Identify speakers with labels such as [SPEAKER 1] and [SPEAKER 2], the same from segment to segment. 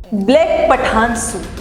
[SPEAKER 1] Black Pathan suit,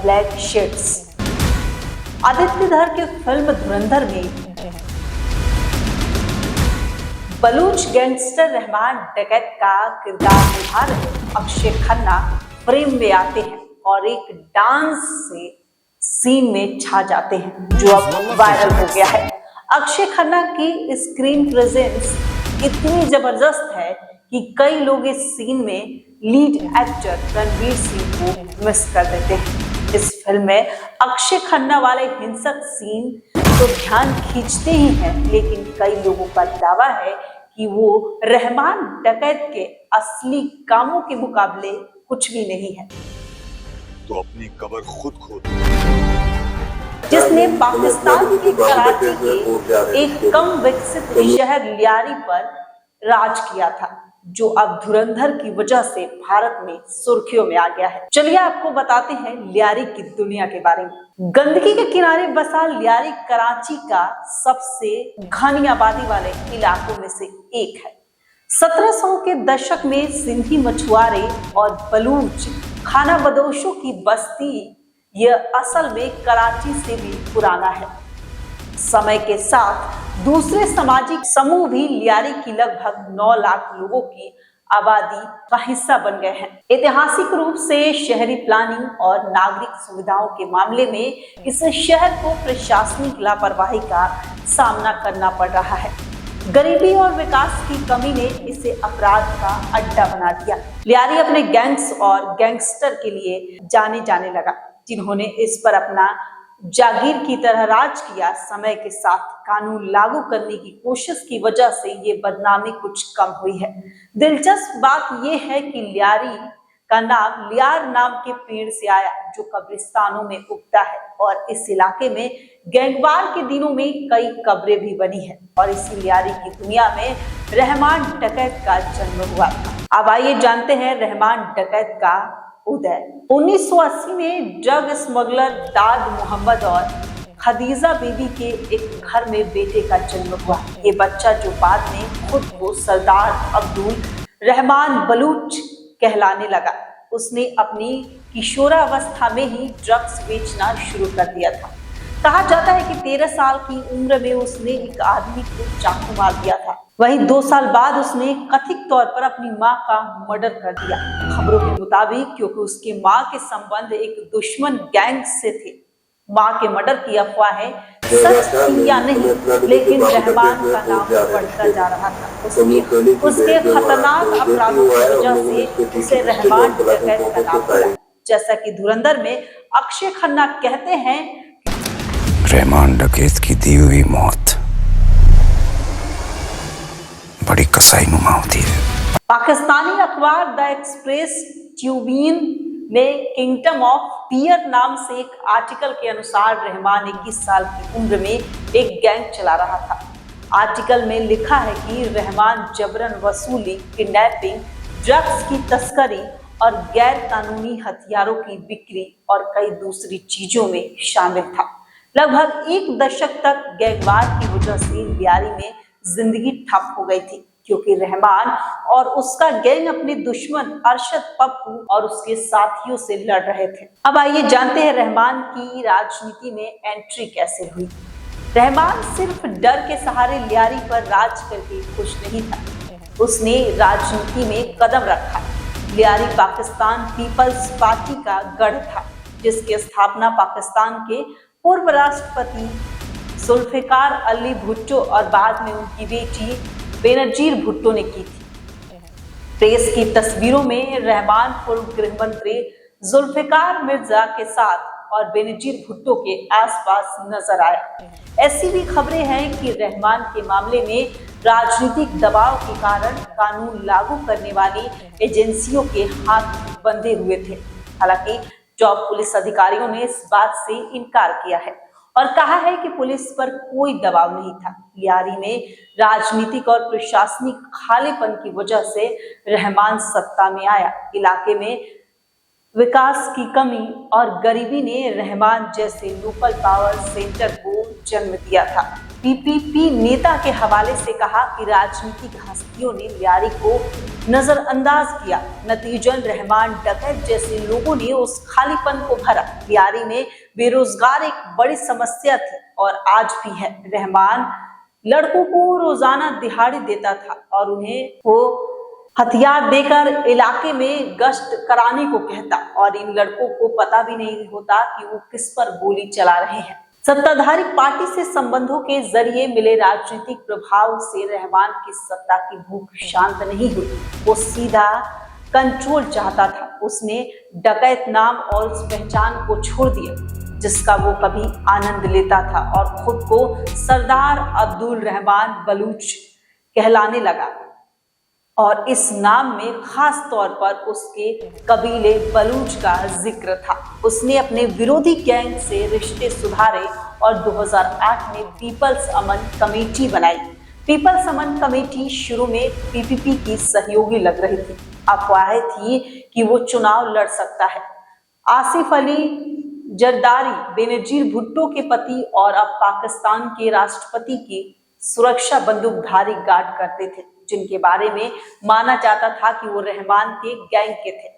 [SPEAKER 1] black shirts. Aditya Dhar के film धुरंधर में Baloch gangster Rahman डकैत का किरदार निभा रहे अक्षय खन्ना फ्रेम में आते हैं और एक डांस से सीन में छा जाते हैं जो अब वायरल हो गया है। अक्षय खन्ना की स्क्रीन प्रेजेंस इतनी जबरदस्त है कि कई लोग इस सीन में लीड एक्टर रणवीर सिंह को मिस कर देते हैं। इस फिल्म में अक्षय खन्ना वाले हिंसक सीन तो ध्यान खींचते ही हैं, लेकिन कई लोगों का दावा है कि वो रहमान डकैत के असली कामों के मुकाबले कुछ भी नहीं है।
[SPEAKER 2] तो अपनी कब्र खुद खोद
[SPEAKER 1] जिसने पाकिस्तान के कराची के एक कम विकसित शहर लियारी पर राज किया था, जो अब धुरंधर की वजह से भारत में सुर्खियों में आ गया है। चलिए आपको बताते हैं लियारी की दुनिया के बारे में। गंदगी के किनारे बसा लियारी कराची का सबसे घनी आबादी वाले इलाकों में से एक है। 1700 के दशक में सिंधी मछुआरे और बलूच खाना बदोशों की बस्ती यह असल में कराची से भी पुराना है। समय के साथ दूसरे सामाजिक समूह भी लियारी की लगभग 9 लाख लोगों की आबादी का हिस्सा बन गए हैं। ऐतिहासिक रूप से शहरी प्लानिंग और नागरिक सुविधाओं के मामले में इस शहर को प्रशासनिक लापरवाही का सामना करना पड़ रहा है। गरीबी और विकास की कमी ने इसे अपराध का अड्डा बना दिया। लियारी अपने गैंग्स और गैंगस्टर के लिए जाने लगा, जिन्होंने इस पर अपना जागीर की तरह राज किया। समय के साथ कानून लागू करने की कोशिश की वजह से ये बदनामी कुछ कम हुई है। दिलचस्प बात यह है कि लियारी का नाम लियार नाम के पेड़ से आया, जो कब्रिस्तानों में उगता है, और इस इलाके में गैंगवार के दिनों में कई कब्रें भी बनी है और इसी लियारी की दुनिया में रहमान डकैत का जन्म हुआ था। अब आइए जानते हैं रहमान डकैत का उदय। 1980 में ड्रग स्मगलर दाद मोहम्मद और खदीजा बीबी के एक घर में बेटे का जन्म हुआ। ये बच्चा, जो बाद में खुद को सरदार अब्दुल रहमान बलूच कहलाने लगा, उसने अपनी किशोरावस्था में ही ड्रग्स बेचना शुरू कर दिया था। कहा जाता है कि 13 साल की उम्र में उसने एक आदमी को चाकू मार दिया था। वहीं 2 साल बाद उसने कथित तौर पर अपनी मां का मर्डर कर दिया। खबरों के मुताबिक क्योंकि उसके मां के संबंध एक दुश्मन गैंग से थे। मां के मर्डर की अफवाहें सच थी या नहीं, लेकिन रहमान का नाम बढ़ता जा रहा था। उसके खतरनाक अपराधों की वजह से उसे रहमान डकैत का नाम मिला। जैसा कि धुरंधर में अक्षय खन्ना कहते हैं,
[SPEAKER 3] रहमान डकैत की दी हुई मौत बड़ी कसाईनुमा होती है।
[SPEAKER 1] पाकिस्तानी अखबार द एक्सप्रेस ट्यूबिन में किंगडम ऑफ फियर नाम से एक आर्टिकल के अनुसार रहमान 21 साल की उम्र में एक गैंग चला रहा था। आर्टिकल में लिखा है कि रहमान जबरन वसूली, किडनैपिंग, ड्रग्स की तस्करी और गैर कानूनी हथियारों की बिक्री और कई दूसरी चीजों में शामिल था। लगभग 1 दशक तक गैंगवार की वजह से लियारी में जिंदगी ठप हो गई थी, क्योंकि रहमान और उसका गैंग अपने दुश्मन अरशद पप्पू और उसके साथियों से लड़ रहे थे। अब आइए जानते हैं रहमान की राजनीति में एंट्री कैसे हुई। रहमान सिर्फ डर के सहारे लियारी पर राज करके खुश नहीं था, उसने राजनीति में कदम रखा। लियारी पाकिस्तान पीपल्स पार्टी का गढ़ था, जिसकी स्थापना पाकिस्तान के पूर्व राष्ट्रपति जुल्फिकार अली भुट्टो और बाद में उनकी बेटी बेनजीर भुट्टो ने की थी। प्रेस की तस्वीरों में रहमान पूर्व गृह मंत्री जुल्फिकार मिर्जा के साथ और बेनजीर भुट्टो के आसपास नजर आया। ऐसी भी खबरें हैं कि रहमान के मामले में राजनीतिक दबाव के कारण कानून लागू करने वाली एजेंसियों के हाथ बंधे हुए थे। हालांकि जॉब पुलिस अधिकारियों ने इस बात से इनकार किया है और कहा है कि पुलिस पर कोई दबाव नहीं था। लियारी में राजनीतिक और प्रशासनिक खालीपन की वजह से रहमान सत्ता में आया। इलाके में विकास की कमी और गरीबी ने रहमान जैसे लोकल पावर सेंटर को जन्म दिया था। पीपीपी नेता के हवाले से कहा कि राजनीतिक हस्तियों ने लियारी को नजरअंदाज किया, नतीजन रहमान डकैत जैसे लोगों ने उस खालीपन को भरा। लियारी में बेरोजगार एक बड़ी समस्या थी और आज भी है। रहमान लड़कों को रोजाना दिहाड़ी देता था और उन्हें वो हथियार देकर इलाके में गश्त कराने को कहता और इन लड़कों को पता भी नहीं होता कि वो किस पर गोली चला रहे हैं। सत्ताधारी पार्टी से संबंधों के जरिए मिले राजनीतिक प्रभाव से रहमान की सत्ता की भूख शांत नहीं हुई। वो सीधा कंट्रोल चाहता था। उसने डकैत नाम और उस पहचान को छोड़ दिया जिसका वो कभी आनंद लेता था और खुद को सरदार अब्दुल रहमान बलूच कहलाने लगा और इस नाम में खास तौर पर उसके कबीले बलूच का जिक्र था। उसने अपने विरोधी गैंग से रिश्ते सुधारे और 2008 में पीपल्स अमन कमेटी बनाई। पीपल्स अमन कमेटी शुरू में पीपीपी की सहयोगी लग रही थी। अफवाहें थी कि वो चुनाव लड़ सकता है। आसिफ अली जरदारी बेनजीर भुट्टो के पति और अब पाकिस्तान के राष्ट्रपति की सुरक्षा बंदूकधारी गार्ड करते थे, जिनके बारे में माना जाता था कि वो रहमान के गैंग के थे।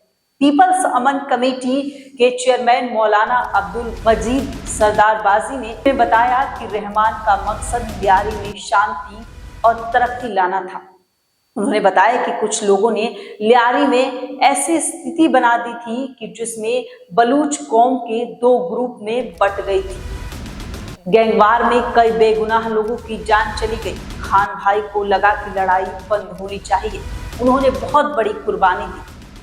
[SPEAKER 1] पीपल्स अमन कमेटी के चेयरमैन मौलाना अब्दुल मजीद सरदारबाजी ने बताया कि रहमान का मकसद लियारी में शांति और तरक्की लाना था। उन्होंने बताया कि कुछ लोगों ने लियारी में ऐसी स्थिति बना दी थी कि जिसमें बलूच कौम के दो ग्रुप में बट गई थी। गैंगवार में कई बेगुनाह लोगों की जान चली गई। खान भाई को लगा कि लड़ाई बंद होनी चाहिए। उन्होंने बहुत बड़ी कुर्बानी दी।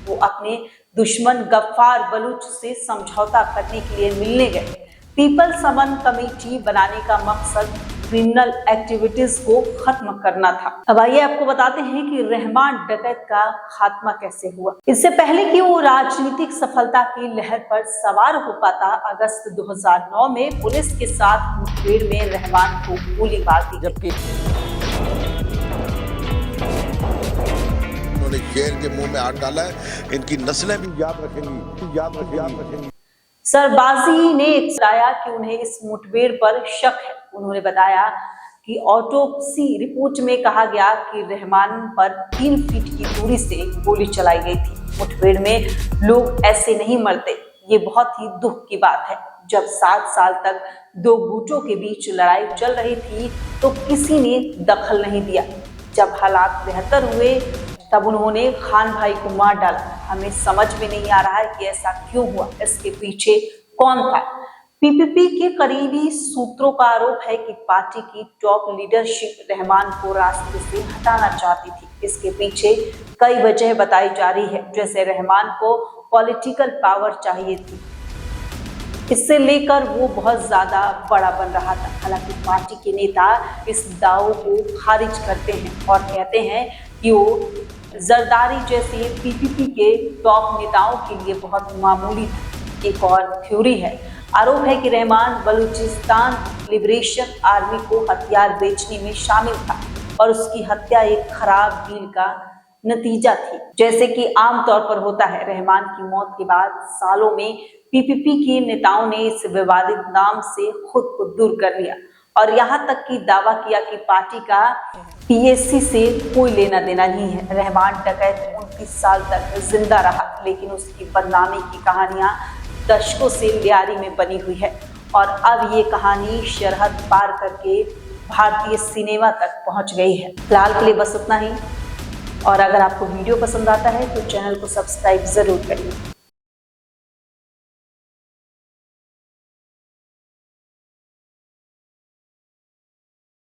[SPEAKER 1] वो अपने दुश्मन गफ्फार बलूच से समझौता करने के लिए मिलने गए। पीपल्स अमन कमेटी बनाने का मकसद क्रिमिनल एक्टिविटीज को खत्म करना था। अब आइए आपको बताते हैं कि रहमान डकैत का खात्मा कैसे हुआ। इससे पहले कि वो राजनीतिक सफलता की लहर पर सवार हो पाता, अगस्त 2009 में पुलिस के साथ मुठभेड़ में रहमान को गोली मार दी।
[SPEAKER 4] जबकि
[SPEAKER 5] उन्होंने शेर के मुंह में हाथ डाला है, इनकी नस्लें भी याद रखेंगी।
[SPEAKER 1] सरबाजी ने बताया कि उन्हें इस मुठभेड़ पर शक है। उन्होंने बताया कि ऑटोप्सी रिपोर्ट में कहा गया कि रहमान पर 3 फीट की दूरी से गोली चलाई गई थी। मुठभेड़ में लोग ऐसे नहीं मरते। ये बहुत ही दुख की बात है। जब 7 साल तक दो गुटों के बीच लड़ाई चल रही थी तो किसी ने दखल नहीं दिया। जब हालात बेहतर हुए तब उन्होंने खान भाई को मार डाला। हमें समझ में नहीं आ रहा है कि ऐसा क्यों हुआ, इसके पीछे कौन था। पीपीपी के करीबी सूत्रों का आरोप है कि पार्टी की टॉप लीडरशिप रहमान को रास्ते से हटाना चाहती थी। इसके पीछे कई वजह बताई जा रही है, जैसे रहमान को पॉलिटिकल पावर चाहिए थी, इससे लेकर वो बहुत ज्यादा बड़ा बन रहा था। हालांकि पार्टी के नेता इस दावों को खारिज करते हैं और कहते हैं कि वो जरदारी जैसे पीपीपी के टॉप नेताओं के लिए बहुत मामूली था। एक और थ्योरी है, आरोप है कि रहमान बलूचिस्तान लिबरेशन आर्मी को हथियार बेचने में शामिल था और उसकी हत्या एक खराब डील का नतीजा थी। जैसे कि आमतौर पर होता है, रहमान की मौत के बाद सालों में पीपीपी के नेताओं ने इस विवादित नाम से खुद को दूर कर लिया और यहाँ तक कि दावा किया कि पार्टी का पीएससी से कोई लेना देना नहीं है। रहमान डकैत 29 साल तक जिंदा रहा, लेकिन उसकी बदनामी की कहानियां दशकों से लियारी में बनी हुई है और अब ये कहानी सरहद पार करके भारतीय सिनेमा तक पहुंच गई है। फिलहाल के लिए बस उतना ही, और अगर आपको वीडियो पसंद आता है तो चैनल को सब्सक्राइब जरूर करिए।